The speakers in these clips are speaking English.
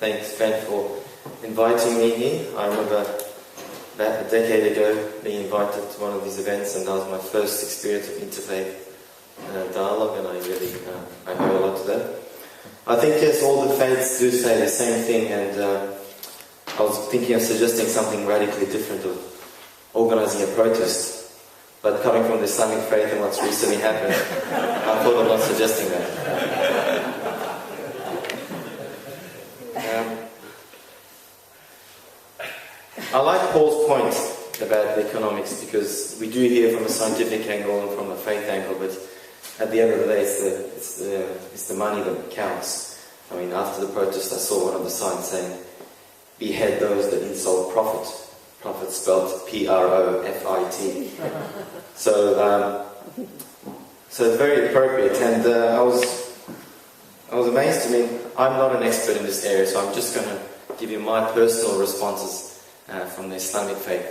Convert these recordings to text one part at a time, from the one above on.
thanks, Ben, for inviting me here. I remember about a decade ago being invited to one of these events, and that was my first experience of interfaith dialogue, and I really I owe a lot to that. I think, yes, all the faiths do say the same thing, and I was thinking of suggesting something radically different, of organising a protest. But coming from the Islamic faith and what's recently happened, I thought of not suggesting that. I like Paul's point about the economics, because we do hear from a scientific angle and from a faith angle, but at the end of the day it's the money that counts. I mean, after the protest I saw one of the signs saying, "Behead those that insult prophet." Prophet spelled P-R-O-F-I-T. So it's very appropriate, and I was amazed. I mean, I'm not an expert in this area, so I'm just going to give you my personal responses from the Islamic faith.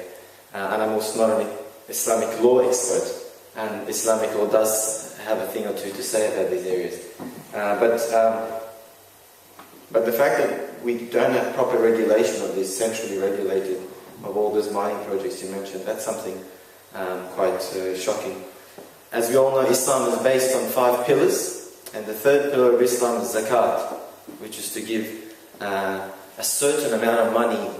And I'm also not an Islamic law expert, and Islamic law does have a thing or two to say about these areas. But the fact that we don't have proper regulation of this, centrally regulated, of all those mining projects you mentioned, that's something quite shocking. As we all know, Islam is based on 5 pillars, and the third pillar of Islam is zakat, which is to give a certain amount of money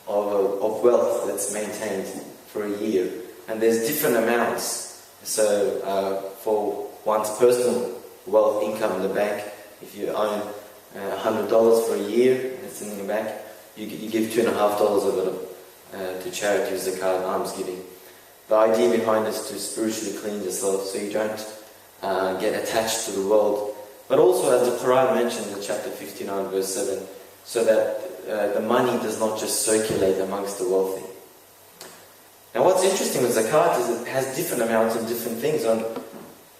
of wealth that's maintained for a year. And there's different amounts. So for one's personal wealth income in the bank, if you own $100 for a year, that's in the bank, you give $2.50 of it to charity, zakat, alms giving. The idea behind it is to spiritually clean yourself so you don't get attached to the world. But also, as the Quran mentioned in chapter 59 verse 7, so that the money does not just circulate amongst the wealthy. Now what's interesting with zakat is it has different amounts of different things. On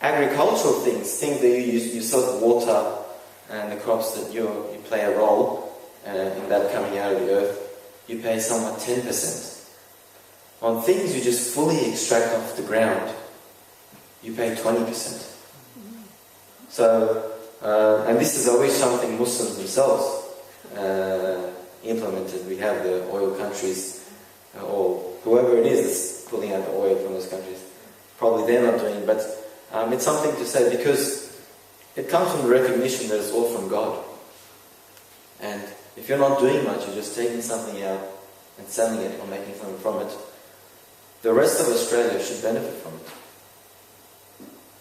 agricultural things that you use yourself, water and the crops that you play a role in that coming out of the earth, you pay somewhat 10%. On things you just fully extract off the ground, you pay 20%. So, and this is always something Muslims themselves implemented. We have the oil countries, or whoever it is that's pulling out the oil from those countries. Probably they're not doing it, but it's something to say, because it comes from the recognition that it's all from God. And if you're not doing much, you're just taking something out and selling it or making something from it, the rest of Australia should benefit from it.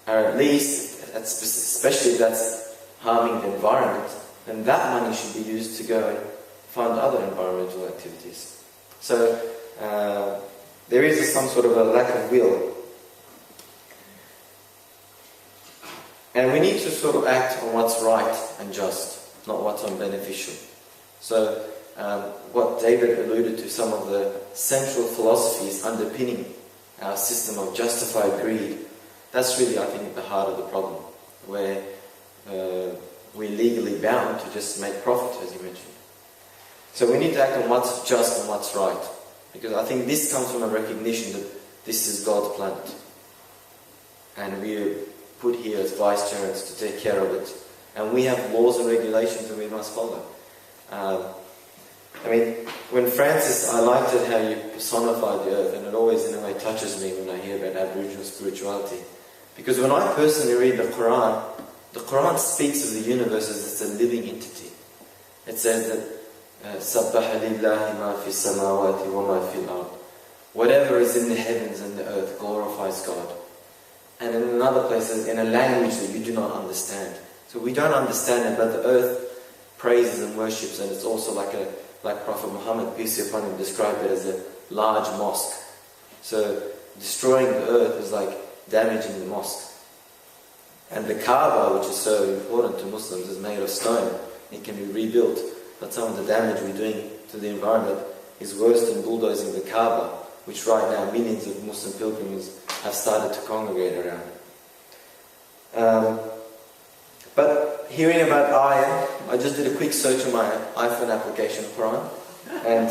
Or at least, especially if that's harming the environment, then that money should be used to go and fund other environmental activities. So there is some sort of a lack of will. And we need to sort of act on what's right and just, not what's unbeneficial. So what David alluded to, some of the central philosophies underpinning our system of justified greed, that's really, I think, at the heart of the problem, where we're legally bound to just make profit, as you mentioned. So we need to act on what's just and what's right, because I think this comes from a recognition that this is God's planet, and we're put here as vicegerents to take care of it, and we have laws and regulations that we must follow. I mean, when Francis, I liked it how you personified the earth, and it always in a way touches me when I hear about Aboriginal spirituality. Because when I personally read the Quran speaks of the universe as it's a living entity. It says that سَبَّحَ لِلَّهِ مَا فِي السَّمَاوَاتِ وَمَا فِي الْأَرْضِ. Whatever is in the heavens and the earth glorifies God. And in another place, in a language that you do not understand. So we don't understand it, but the earth praises and worships, and it's also like Prophet Muhammad, peace be upon him, described it as a large mosque. So destroying the earth is like damaging the mosque. And the Kaaba, which is so important to Muslims, is made of stone. It can be rebuilt. But some of the damage we're doing to the environment is worse than bulldozing the Kaaba, which right now millions of Muslim pilgrims have started to congregate around. But hearing about ayah, I just did a quick search on my iPhone application, Quran, and